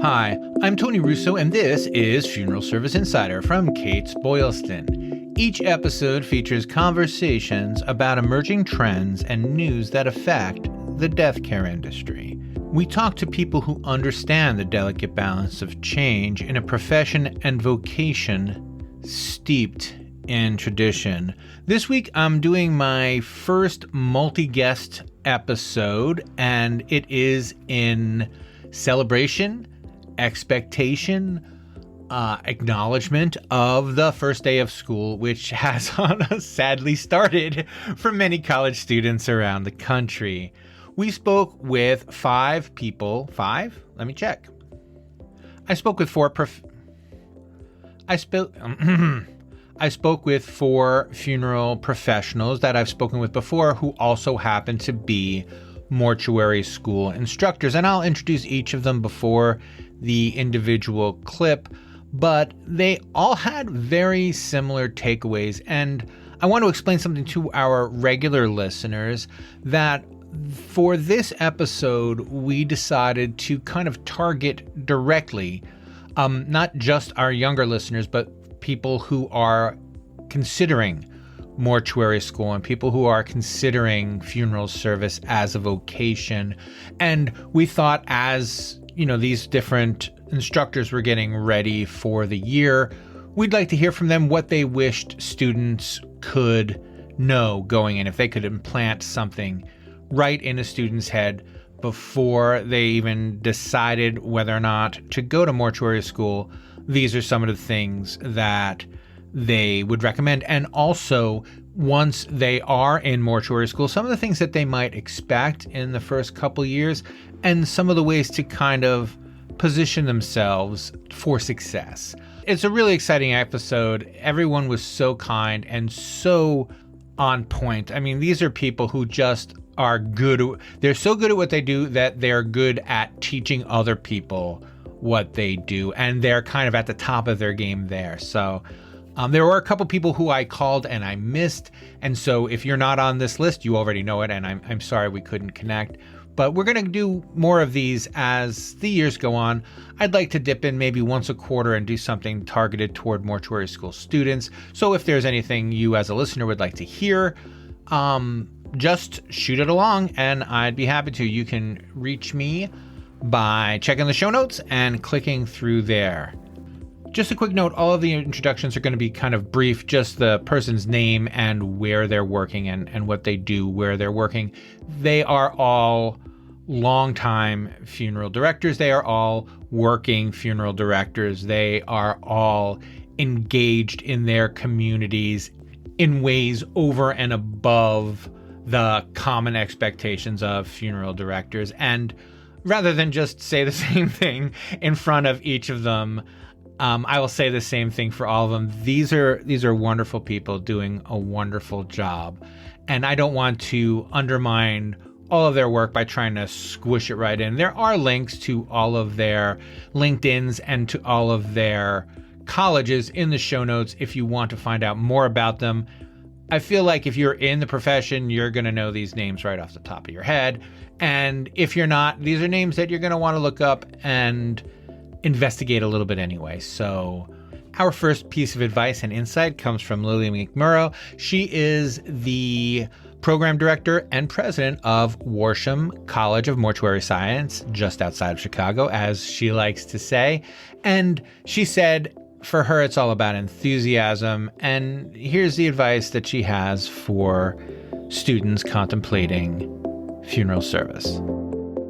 Hi, I'm Tony Russo, and this is Funeral Service Insider from Kates-Boylston. Each episode features conversations about emerging trends and news that affect the death care industry. We talk to people who understand the delicate balance of change in a profession and vocation steeped in tradition. This week, I'm doing my first multi-guest episode, and it is in celebration, expectation, acknowledgement of the first day of school, which has sadly started for many college students around the country. We spoke with five people. Five? Let me check. I spoke with I spoke with four funeral professionals that I've spoken with before who also happen to be mortuary school instructors, and I'll introduce each of them before the individual clip, but they all had very similar takeaways, and I want to explain something to our regular listeners that for this episode, we decided to kind of target directly, not just our younger listeners, but people who are considering mortuary school and people who are considering funeral service as a vocation. And we thought, as these different instructors were getting ready for the year, we'd like to hear from them what they wished students could know going in, if they could implant something right in a student's head before they even decided whether or not to go to mortuary school. These are some of the things that they would recommend. And also, once they are in mortuary school, some of the things that they might expect in the first couple years, and some of the ways to kind of position themselves for success. It's a really exciting episode. Everyone was so kind and so on point. I mean, these are people who just are good. They're so good at what they do that they're good at teaching other people what they do, and they're kind of at the top of their game there. So there were a couple people who I called and I missed, and so if you're not on this list, you already know it, and I'm sorry we couldn't connect. But we're going to do more of these as the years go on. I'd like to dip in maybe once a quarter and do something targeted toward mortuary school students. So if there's anything you as a listener would like to hear, just shoot it along and I'd be happy to. You can reach me by checking the show notes and clicking through there. Just a quick note, all of the introductions are going to be kind of brief, just the person's name and where they're working and what they do where they're working. They are all longtime funeral directors. They are all working funeral directors. They are all engaged in their communities in ways over and above the common expectations of funeral directors. And rather than just say the same thing in front of each of them, I will say the same thing for all of them. These are wonderful people doing a wonderful job. And I don't want to undermine all of their work by trying to squish it right in. There are links to all of their LinkedIns and to all of their colleges in the show notes if you want to find out more about them. I feel like if you're in the profession, you're going to know these names right off the top of your head. And if you're not, these are names that you're going to want to look up and investigate a little bit anyway. So our first piece of advice and insight comes from Lily McMurrow. She is the program director and president of Worsham College of Mortuary Science, just outside of Chicago, as she likes to say. And she said, for her, it's all about enthusiasm. And here's the advice that she has for students contemplating funeral service.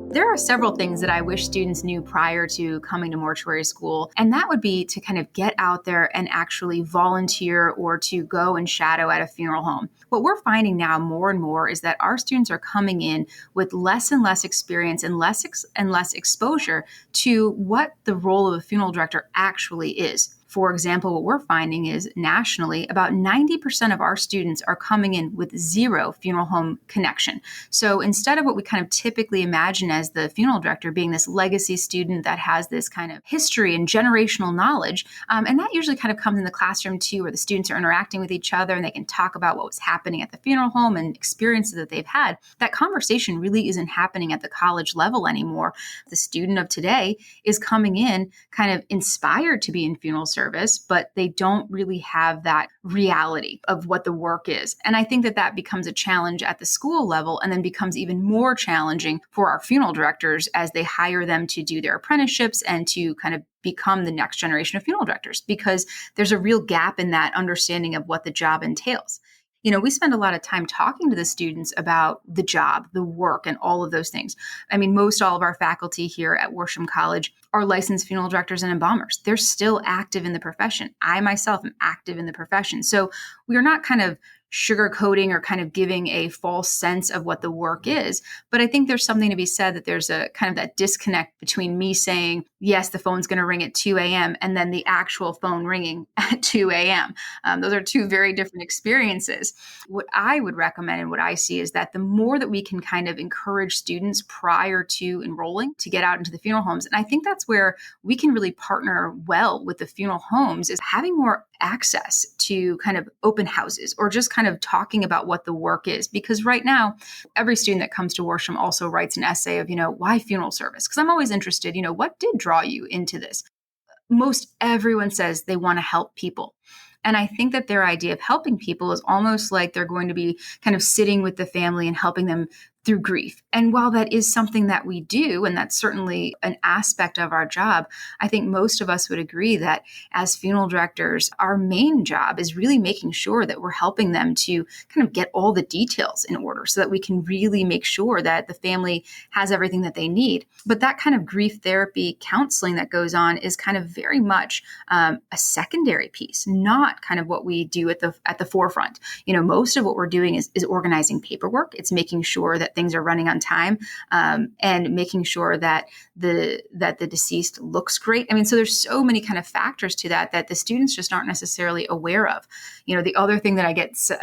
There are several things that I wish students knew prior to coming to mortuary school, and that would be to kind of get out there and actually volunteer or to go and shadow at a funeral home. What we're finding now more and more is that our students are coming in with less and less experience and less exposure to what the role of a funeral director actually is. For example, what we're finding is nationally, about 90% of our students are coming in with zero funeral home connection. So instead of what we kind of typically imagine as the funeral director being this legacy student that has this kind of history and generational knowledge, and that usually kind of comes in the classroom too, where the students are interacting with each other and they can talk about what was happening at the funeral home and experiences that they've had. That conversation really isn't happening at the college level anymore. The student of today is coming in kind of inspired to be in funeral service, but they don't really have that reality of what the work is. And I think that that becomes a challenge at the school level, and then becomes even more challenging for our funeral directors as they hire them to do their apprenticeships and to kind of become the next generation of funeral directors, because there's a real gap in that understanding of what the job entails. We spend a lot of time talking to the students about the job, the work, and all of those things. I mean, most all of our faculty here at Worsham College are licensed funeral directors and embalmers. They're still active in the profession. I myself am active in the profession. So we are not kind of sugarcoating or kind of giving a false sense of what the work is. But I think there's something to be said that there's a kind of that disconnect between me saying, yes, the phone's going to ring at 2 a.m. and then the actual phone ringing at 2 a.m. Those are two very different experiences. What I would recommend and what I see is that the more that we can kind of encourage students prior to enrolling to get out into the funeral homes, and I think that's where we can really partner well with the funeral homes, is having more access to kind of open houses or just kind of talking about what the work is. Because right now, every student that comes to Worsham also writes an essay of, why funeral service? Because I'm always interested, what did draw you into this? Most everyone says they want to help people. And I think that their idea of helping people is almost like they're going to be kind of sitting with the family and helping them through grief. And while that is something that we do, and that's certainly an aspect of our job, I think most of us would agree that as funeral directors, our main job is really making sure that we're helping them to kind of get all the details in order so that we can really make sure that the family has everything that they need. But that kind of grief therapy counseling that goes on is kind of very much a secondary piece, not kind of what we do at the forefront. Most of what we're doing is organizing paperwork. It's making sure that things are running on time, and making sure that the deceased looks great. I mean, so there's so many kind of factors to that the students just aren't necessarily aware of. The other thing that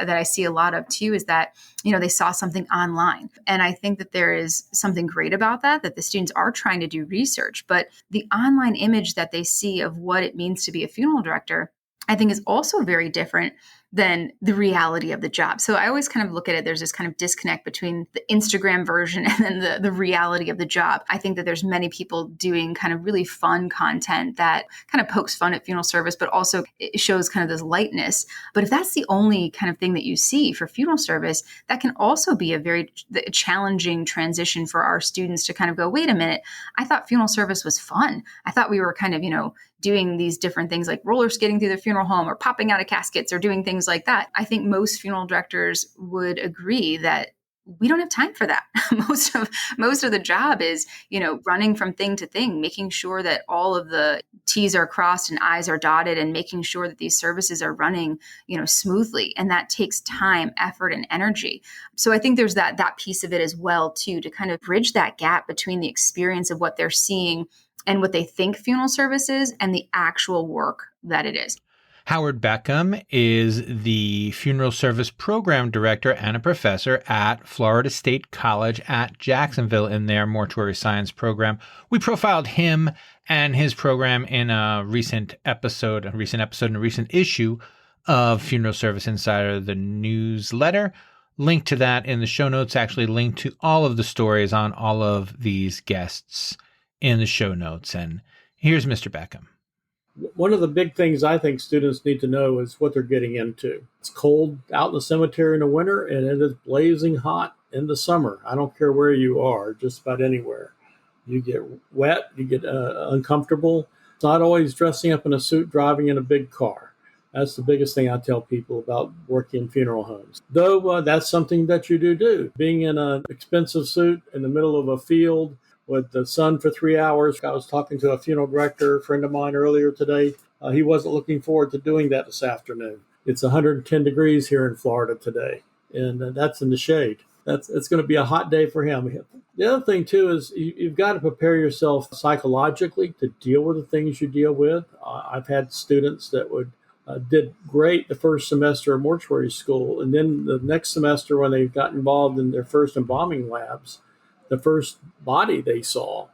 I see a lot of too is that, they saw something online. And I think that there is something great about that the students are trying to do research, but the online image that they see of what it means to be a funeral director, I think is also very different than the reality of the job. So I always kind of look at it, there's this kind of disconnect between the Instagram version and then the reality of the job. I think that there's many people doing kind of really fun content that kind of pokes fun at funeral service, but also it shows kind of this lightness. But if that's the only kind of thing that you see for funeral service, that can also be a very challenging transition for our students to kind of go, wait a minute, I thought funeral service was fun. I thought we were kind of, doing these different things like roller skating through the funeral home or popping out of caskets or doing things like that. I think most funeral directors would agree that we don't have time for that. Most of the job is, running from thing to thing, making sure that all of the T's are crossed and I's are dotted, and making sure that these services are running, smoothly. And that takes time, effort, and energy. So I think there's that piece of it as well, too, to kind of bridge that gap between the experience of what they're seeing and what they think funeral service is and the actual work that it is. Howard Beckham is the funeral service program director and a professor at Florida State College at Jacksonville in their mortuary science program. We profiled him and his program in a recent episode and a recent issue of Funeral Service Insider, the newsletter. Link to that in the show notes, actually link to all of the stories on all of these guests in the show notes. And here's Mr. Beckham. One of the big things I think students need to know is what they're getting into. It's cold out in the cemetery in the winter, and it is blazing hot in the summer. I don't care where you are, just about anywhere. You get wet, you get uncomfortable. It's not always dressing up in a suit, driving in a big car. That's the biggest thing I tell people about working in funeral homes. Though that's something that you do. Being in an expensive suit in the middle of a field with the sun for 3 hours. I was talking to a funeral director, a friend of mine earlier today. He wasn't looking forward to doing that this afternoon. It's 110 degrees here in Florida today, and that's in the shade. It's going to be a hot day for him. The other thing too is you've got to prepare yourself psychologically to deal with the things you deal with. I've had students that did great the first semester of mortuary school, and then the next semester when they got involved in their first embalming labs, the first body they saw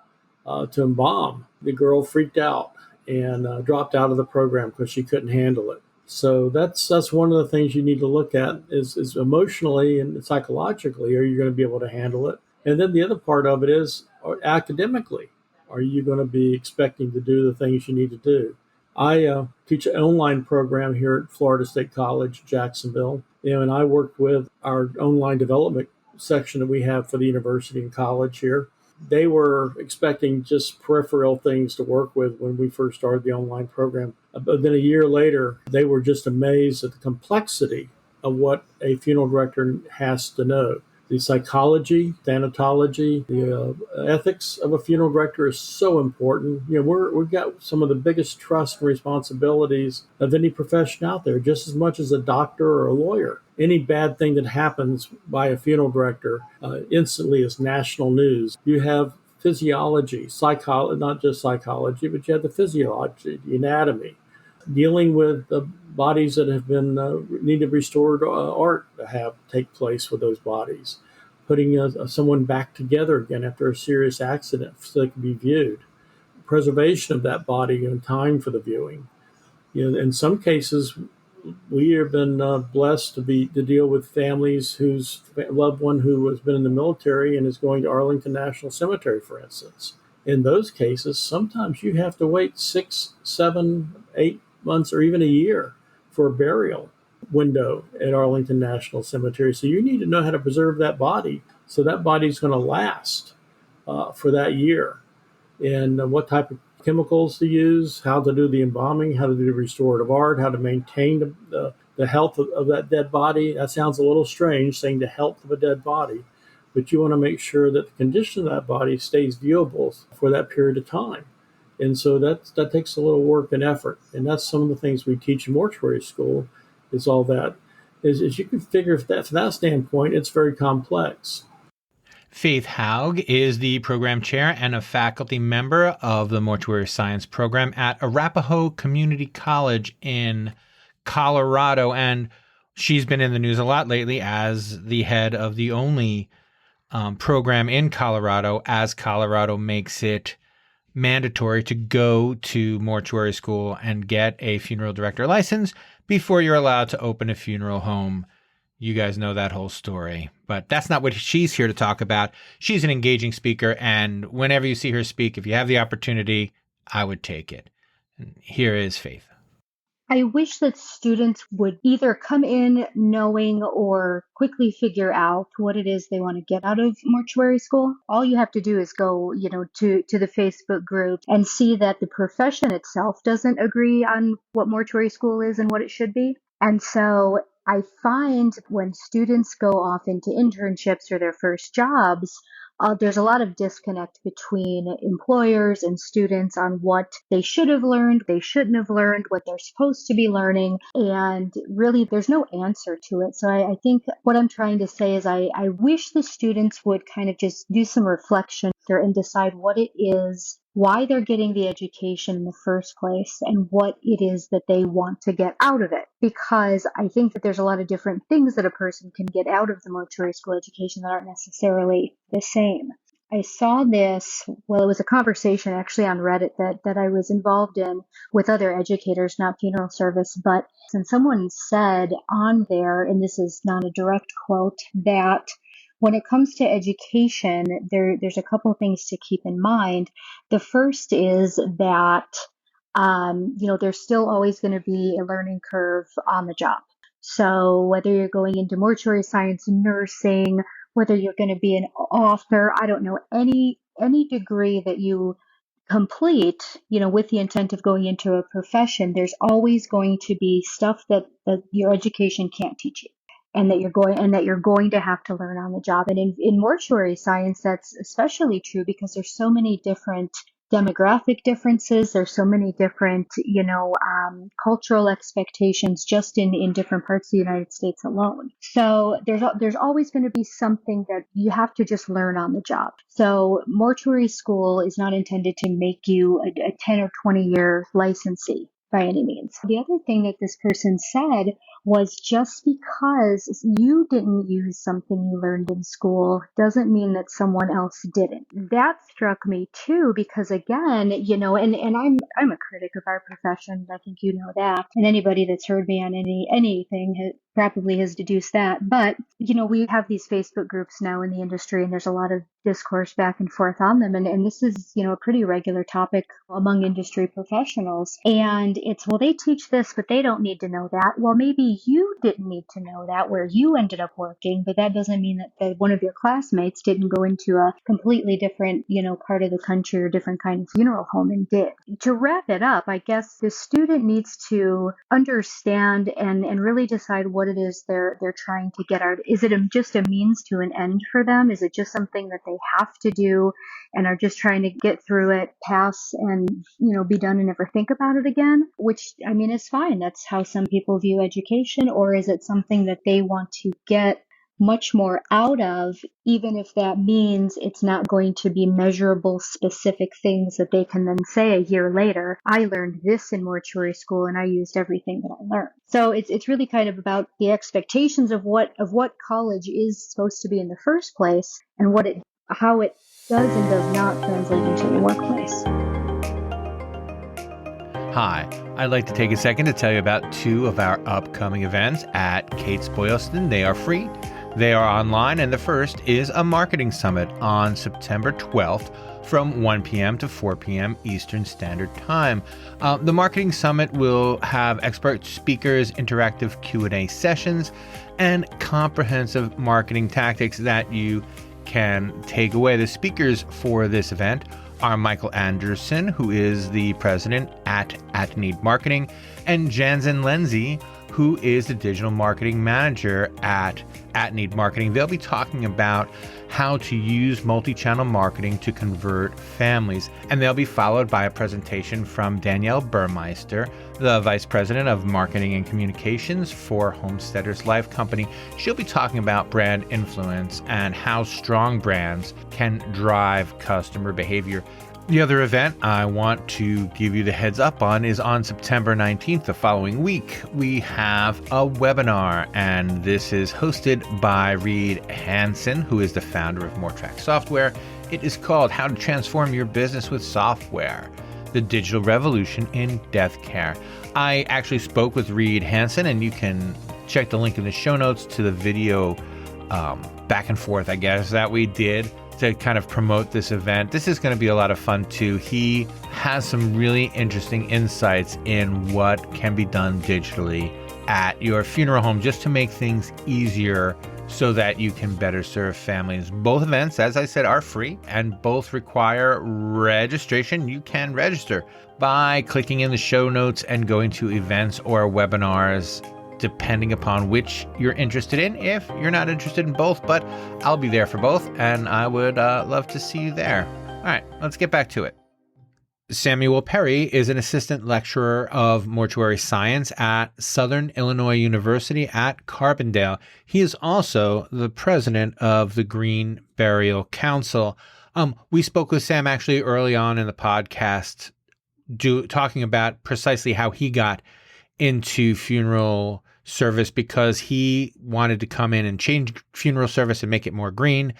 to embalm, the girl freaked out and dropped out of the program because she couldn't handle it. So that's one of the things you need to look at is emotionally and psychologically, are you going to be able to handle it? And then the other part of it is academically, are you going to be expecting to do the things you need to do? I teach an online program here at Florida State College, Jacksonville, and I worked with our online development section that we have for the university and college here. They were expecting just peripheral things to work with when we first started the online program. But then a year later, they were just amazed at the complexity of what a funeral director has to know. The psychology, thanatology, the ethics of a funeral director is so important. We've got some of the biggest trust and responsibilities of any profession out there, just as much as a doctor or a lawyer. Any bad thing that happens by a funeral director instantly is national news. You have physiology, psychology, not just psychology, but you have the physiology, the anatomy, dealing with the bodies that have been needed restored art to have take place with those bodies, putting someone back together again after a serious accident so they can be viewed, preservation of that body and time for the viewing. In some cases, we have been blessed to deal with families whose loved one who has been in the military and is going to Arlington National Cemetery, for instance. In those cases, sometimes you have to wait 6, 7, 8 months or even a year for a burial window at Arlington National Cemetery. So you need to know how to preserve that body so that body's going to last for that year. And what type of chemicals to use, how to do the embalming, how to do the restorative art, how to maintain the health of that dead body. That sounds a little strange, saying the health of a dead body, but you want to make sure that the condition of that body stays viewable for that period of time. And so that takes a little work and effort. And that's some of the things we teach in mortuary school is all that. As you can figure from that standpoint, it's very complex. Faith Haug is the program chair and a faculty member of the Mortuary Science program at Arapahoe Community College in Colorado. And she's been in the news a lot lately as the head of the only program in Colorado, as Colorado makes it mandatory to go to mortuary school and get a funeral director license before you're allowed to open a funeral home. You guys know that whole story, but that's not what she's here to talk about. She's an engaging speaker, and whenever you see her speak, if you have the opportunity, I would take it. And here is Faith. I wish that students would either come in knowing or quickly figure out what it is they want to get out of mortuary school. All you have to do is go, to the Facebook group and see that the profession itself doesn't agree on what mortuary school is and what it should be. And so I find when students go off into internships or their first jobs, there's a lot of disconnect between employers and students on what they should have learned, they shouldn't have learned, what they're supposed to be learning. And really, there's no answer to it. So I think what I'm trying to say is I wish the students would kind of just do some reflection and decide what it is, why they're getting the education in the first place, and what it is that they want to get out of it. Because I think that there's a lot of different things that a person can get out of the mortuary school education that aren't necessarily the same. I saw this, it was a conversation actually on Reddit that I was involved in with other educators, not funeral service, but and someone said on there, and this is not a direct quote, that when it comes to education, there's a couple of things to keep in mind. The first is that, there's still always going to be a learning curve on the job. So whether you're going into mortuary science, nursing, whether you're going to be an author, I don't know, any degree that you complete, with the intent of going into a profession, there's always going to be stuff that your education can't teach you. And that you're going to have to learn on the job. And in mortuary science, that's especially true because there's so many different demographic differences. There's so many different, cultural expectations just in different parts of the United States alone. So there's always going to be something that you have to just learn on the job. So mortuary school is not intended to make you a 10 or 20-year licensee by any means. The other thing that this person said was just because you didn't use something you learned in school doesn't mean that someone else didn't. That struck me too, because again, and I'm a critic of our profession. I think you know that. And anybody that's heard me on anything probably has deduced that. But, we have these Facebook groups now in the industry, and there's a lot of discourse back and forth on them. And this is, a pretty regular topic among industry professionals. And it's, well, they teach this, but they don't need to know that. Well, maybe you didn't need to know that where you ended up working, but that doesn't mean that one of your classmates didn't go into a completely different, part of the country or different kind of funeral home and did. To wrap it up, I guess the student needs to understand and really decide what it is they're trying to get out. Is it just a means to an end for them? Is it just something that they have to do and are just trying to get through it, pass, and be done and never think about it again? Which, I mean, is fine. That's how some people view education. Or is it something that they want to get much more out of, even if that means it's not going to be measurable, specific things that they can then say a year later, I learned this in mortuary school and I used everything that I learned. So it's really kind of about the expectations of what college is supposed to be in the first place and how it does and does not translate into the workplace. Hi, I'd like to take a second to tell you about two of our upcoming events at Kates-Boylston. They are free. They are online, and the first is a marketing summit on September 12th from 1 p.m. to 4 p.m. Eastern Standard Time. The marketing summit will have expert speakers, interactive Q&A sessions, and comprehensive marketing tactics that you can take away. The speakers for this event are Michael Anderson, who is the president at Need Marketing, and Jansen Lenzi, who is the digital marketing manager at Need Marketing. They'll be talking about how to use multi-channel marketing to convert families. And they'll be followed by a presentation from Danielle Burmeister, the Vice President of Marketing and Communications for Homesteaders Life Company. She'll be talking about brand influence and how strong brands can drive customer behavior. The other event I want to give you the heads up on is on September 19th, the following week. We have a webinar, and this is hosted by Reed Hansen, who is the founder of Mortuary Software. It is called How to Transform Your Business with Software, the Digital Revolution in Death Care. I actually spoke with Reed Hansen, and you can check the link in the show notes to the video back and forth, I guess, that we did to kind of promote this event. This is going to be a lot of fun too. He has some really interesting insights in what can be done digitally at your funeral home just to make things easier so that you can better serve families. Both events, as I said, are free and both require registration. You can register by clicking in the show notes and going to events or webinars, depending upon which you're interested in. If you're not interested in both, but I'll be there for both, and I would love to see you there. All right, let's get back to it. Samuel Perry is an assistant lecturer of mortuary science at Southern Illinois University at Carbondale. He is also the president of the Green Burial Council. We spoke with Sam actually early on in the podcast, talking about precisely how he got into funeral service, because he wanted to come in and change funeral service and make it more green,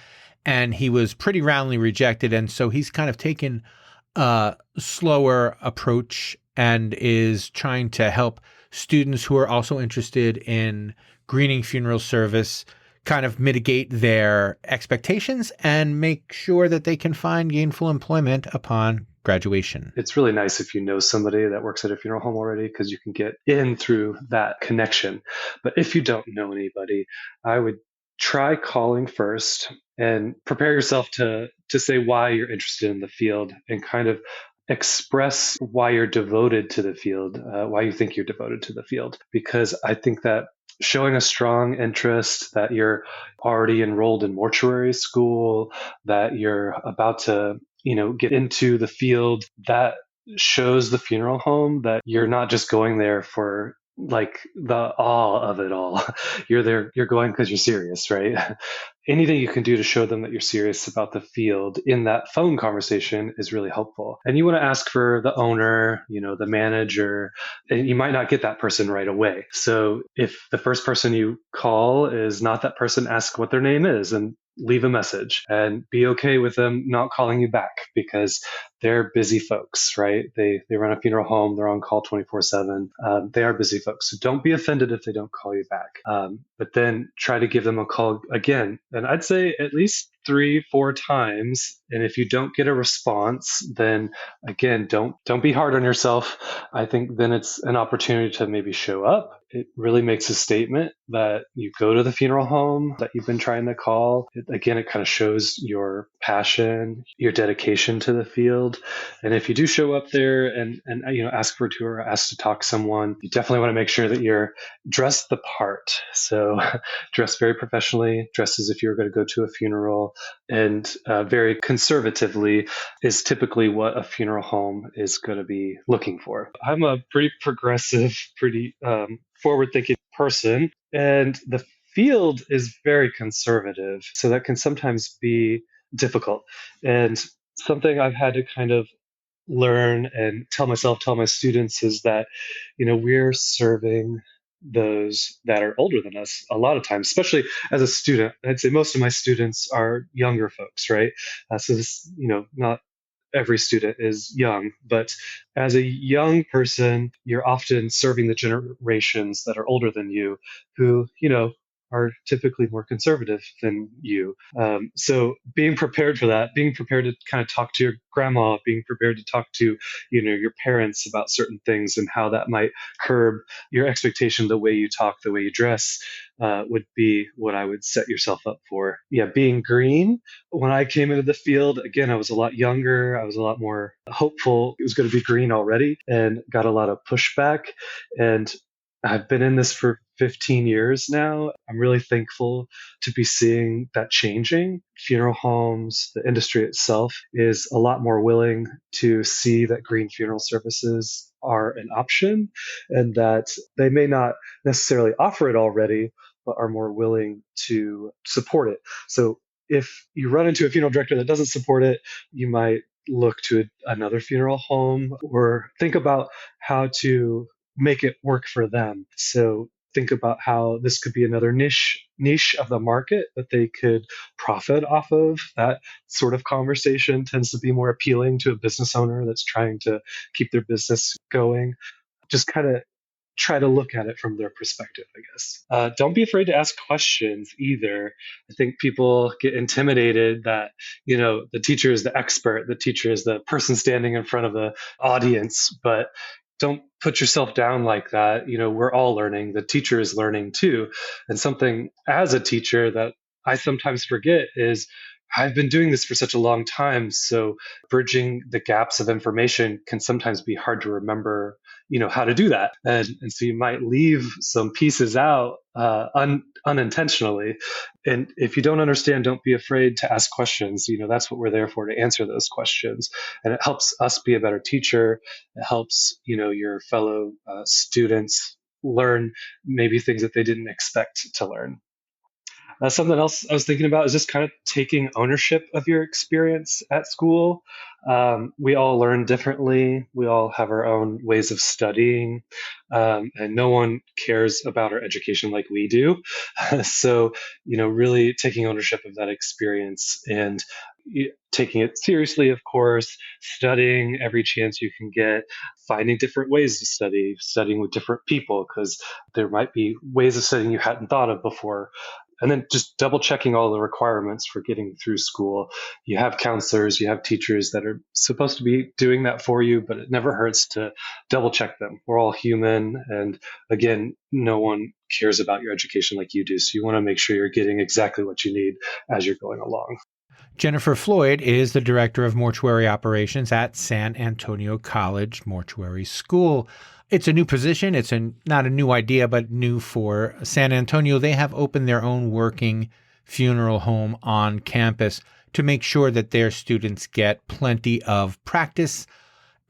and he was pretty roundly rejected. And so he's kind of taken a slower approach and is trying to help students who are also interested in greening funeral service kind of mitigate their expectations and make sure that they can find gainful employment upon graduation. It's really nice if you know somebody that works at a funeral home already, because you can get in through that connection. But if you don't know anybody, I would try calling first and prepare yourself to say why you're interested in the field and kind of express why you're devoted to the field, why you think you're devoted to the field. Because I think that showing a strong interest, that you're already enrolled in mortuary school, that you're about to get into the field, that shows the funeral home that you're not just going there for like the awe of it all. You're going because you're serious, right? Anything you can do to show them that you're serious about the field in that phone conversation is really helpful. And you want to ask for the owner, the manager, and you might not get that person right away. So if the first person you call is not that person, ask what their name is and leave a message, and be okay with them not calling you back, because they're busy folks, right? They run a funeral home. They're on call 24/7. They are busy folks. So don't be offended if they don't call you back. But then try to give them a call again. And I'd say at least 3-4 times. And if you don't get a response, then again, don't be hard on yourself. I think then it's an opportunity to maybe show up. It really makes a statement that you go to the funeral home that you've been trying to call. It kind of shows your passion, your dedication to the field. And if you do show up there and ask for a tour, or ask to talk to someone, you definitely want to make sure that you're dressed the part. So dress very professionally, dress as if you were going to go to a funeral, and very conservatively is typically what a funeral home is going to be looking for. I'm a pretty progressive, pretty forward-thinking person, and the field is very conservative, so that can sometimes be difficult. And something I've had to kind of learn and tell my students is that, we're serving those that are older than us a lot of times, especially as a student. I'd say most of my students are younger folks, right? So this, not every student is young, but as a young person, you're often serving the generations that are older than you, who, are typically more conservative than you. So being prepared for that, being prepared to kind of talk to your grandma, being prepared to talk to, your parents about certain things and how that might curb your expectation, the way you talk, the way you dress, would be what I would set yourself up for. Yeah, being green. When I came into the field, again, I was a lot younger. I was a lot more hopeful it was going to be green already, and got a lot of pushback. And I've been in this for 15 years now. I'm really thankful to be seeing that changing. Funeral homes, the industry itself is a lot more willing to see that green funeral services are an option, and that they may not necessarily offer it already, but are more willing to support it. So if you run into a funeral director that doesn't support it, you might look to another funeral home, or think about how to make it work for them. So think about how this could be another niche of the market that they could profit off of. That sort of conversation tends to be more appealing to a business owner that's trying to keep their business going. Just kind of try to look at it from their perspective, I guess. Don't be afraid to ask questions either. I think people get intimidated that, the teacher is the expert, the teacher is the person standing in front of the audience, but don't put yourself down like that. We're all learning. The teacher is learning too. And something as a teacher that I sometimes forget is I've been doing this for such a long time. So bridging the gaps of information can sometimes be hard to remember, how to do that. And so you might leave some pieces out unintentionally. And if you don't understand, don't be afraid to ask questions. That's what we're there for, to answer those questions. And it helps us be a better teacher. It helps, your fellow students learn maybe things that they didn't expect to learn. Something else I was thinking about is just kind of taking ownership of your experience at school. We all learn differently. We all have our own ways of studying, and no one cares about our education like we do. So, really taking ownership of that experience and taking it seriously, of course, studying every chance you can get, finding different ways to study, studying with different people, because there might be ways of studying you hadn't thought of before. And then just double checking all the requirements for getting through school. You have counselors, you have teachers that are supposed to be doing that for you, but it never hurts to double check them. We're all human. And again, no one cares about your education like you do. So you want to make sure you're getting exactly what you need as you're going along. Jennifer Floyd is the Director of Mortuary Operations at San Antonio College Mortuary School. It's a new position. It's not a new idea, but new for San Antonio. They have opened their own working funeral home on campus to make sure that their students get plenty of practice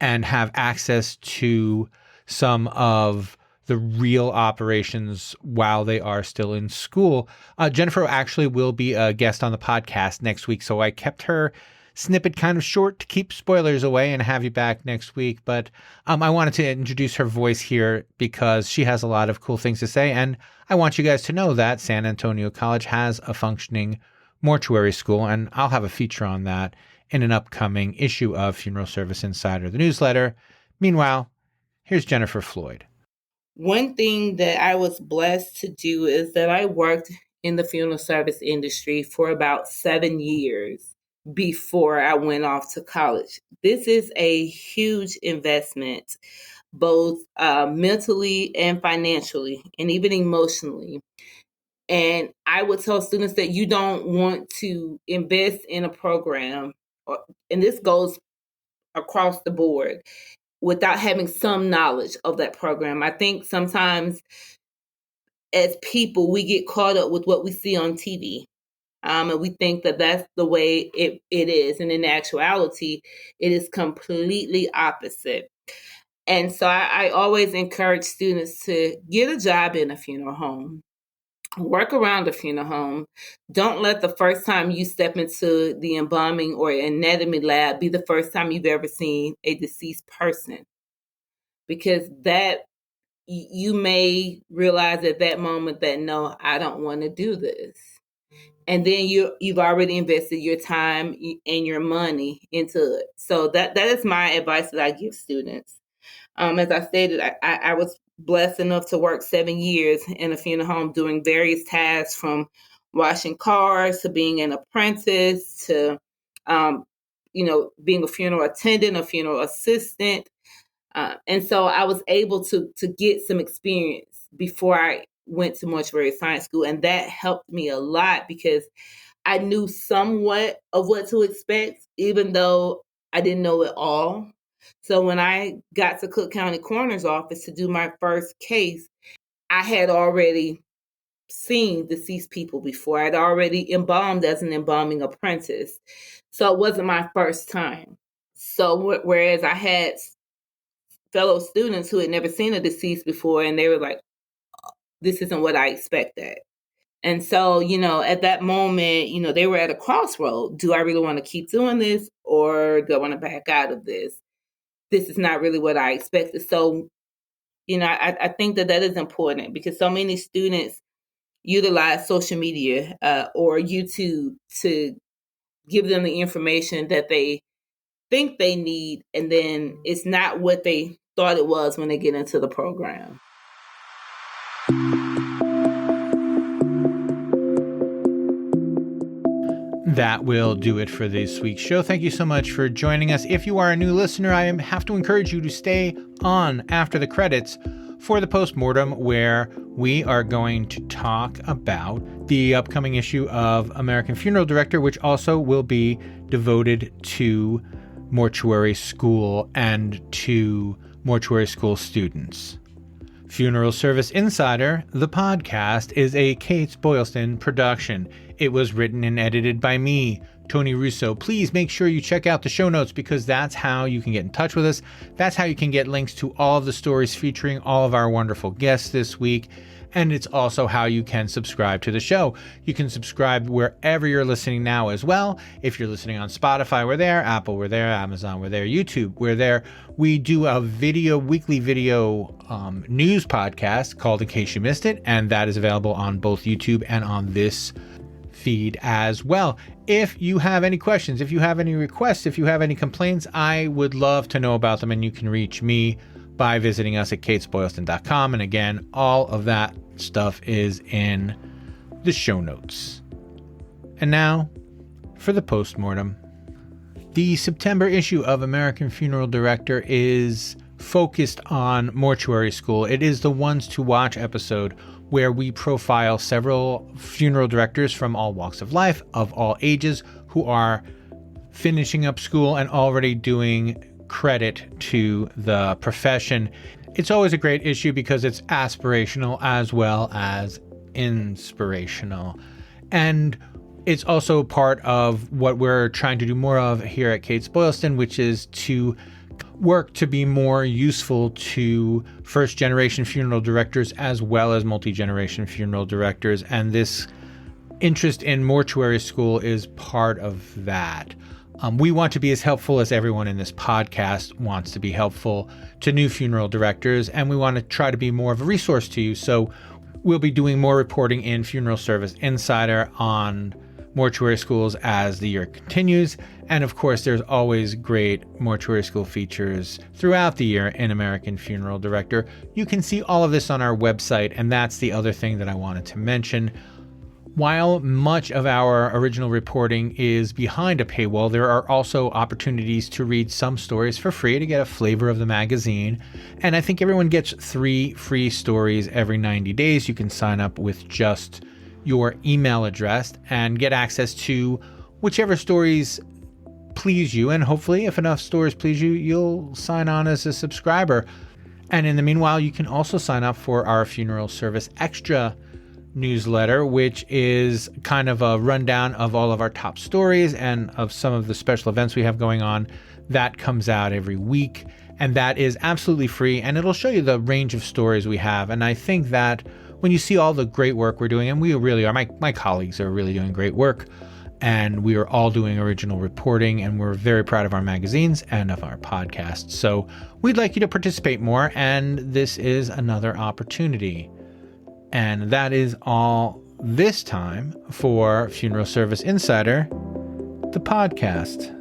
and have access to some of the real operations while they are still in school. Jennifer actually will be a guest on the podcast next week, so I kept her snippet kind of short to keep spoilers away and have you back next week. But I wanted to introduce her voice here because she has a lot of cool things to say, and I want you guys to know that San Antonio College has a functioning mortuary school, and I'll have a feature on that in an upcoming issue of Funeral Service Insider, the newsletter. Meanwhile, here's Jennifer Floyd. One thing that I was blessed to do is that I worked in the funeral service industry for about 7 years before I went off to college. This is a huge investment, both mentally and financially, and even emotionally. And I would tell students that you don't want to invest in a program, and this goes across the board, without having some knowledge of that program. I think sometimes as people, we get caught up with what we see on TV. And we think that that's the way it is. And in actuality, it is completely opposite. And so I always encourage students to get a job in a funeral home, work around a funeral home. Don't let the first time you step into the embalming or anatomy lab be the first time you've ever seen a deceased person, because that you may realize at that moment that, no, I don't want to do this. And then you've already invested your time and your money into it. So that is my advice that I give students. As I stated, I was blessed enough to work 7 years in a funeral home doing various tasks, from washing cars to being an apprentice to, being a funeral attendant, a funeral assistant. And so I was able to get some experience before I went to mortuary science school. And that helped me a lot because I knew somewhat of what to expect, even though I didn't know it all. So when I got to Cook County Coroner's Office to do my first case, I had already seen deceased people before. I'd already embalmed as an embalming apprentice. So it wasn't my first time. So whereas I had fellow students who had never seen a deceased before, and they were like, this isn't what I expected. And so, at that moment, they were at a crossroad. Do I really want to keep doing this, or do I want to back out of this? This is not really what I expected. So, I think that is important because so many students utilize social media or YouTube to give them the information that they think they need, and then it's not what they thought it was when they get into the program. That will do it for this week's show. Thank you so much for joining us. If you are a new listener, I have to encourage you to stay on after the credits for the postmortem, where we are going to talk about the upcoming issue of American Funeral Director, which also will be devoted to mortuary school and to mortuary school students. Funeral Service Insider, the podcast, is a Kates-Boylston production. It was written and edited by me, Tony Russo. Please make sure you check out the show notes because that's how you can get in touch with us. That's how you can get links to all of the stories featuring all of our wonderful guests this week. And it's also how you can subscribe to the show. You can subscribe wherever you're listening now as well. If you're listening on Spotify, we're there. Apple, we're there. Amazon, we're there. YouTube, we're there. We do a weekly video news podcast called In Case You Missed It, and that is available on both YouTube and on this feed as well. If you have any questions, if you have any requests, if you have any complaints, I would love to know about them, and you can reach me by visiting us at Kates-Boylston.com. And again, all of that stuff is in the show notes. And now for the postmortem. The September issue of American Funeral Director is focused on mortuary school. It is the Ones to Watch episode where we profile several funeral directors from all walks of life, of all ages, who are finishing up school and already doing credit to the profession. It's always a great issue because it's aspirational as well as inspirational. And It's also part of what we're trying to do more of here at Kates-Boylston, which is to work to be more useful to first-generation funeral directors as well as multi-generation funeral directors. And this interest in mortuary school is part of that. We want to be as helpful as everyone in this podcast wants to be helpful to new funeral directors, and we want to try to be more of a resource to you. So we'll be doing more reporting in Funeral Service Insider on mortuary schools as the year continues. And of course, there's always great mortuary school features throughout the year in American Funeral Director. You can see all of this on our website, and that's the other thing that I wanted to mention. While much of our original reporting is behind a paywall, there are also opportunities to read some stories for free to get a flavor of the magazine. And I think everyone gets 3 free stories every 90 days. You can sign up with just your email address and get access to whichever stories please you. And hopefully, if enough stories please you, you'll sign on as a subscriber. And in the meanwhile, you can also sign up for our Funeral Service Extra newsletter, which is kind of a rundown of all of our top stories and of some of the special events we have going on. That comes out every week, and that is absolutely free, and it'll show you the range of stories we have. And I think that when you see all the great work we're doing, and we really are, my colleagues are really doing great work, and we are all doing original reporting, and we're very proud of our magazines and of our podcast. So we'd like you to participate more, and this is another opportunity. And that is all this time for Funeral Service Insider, the podcast.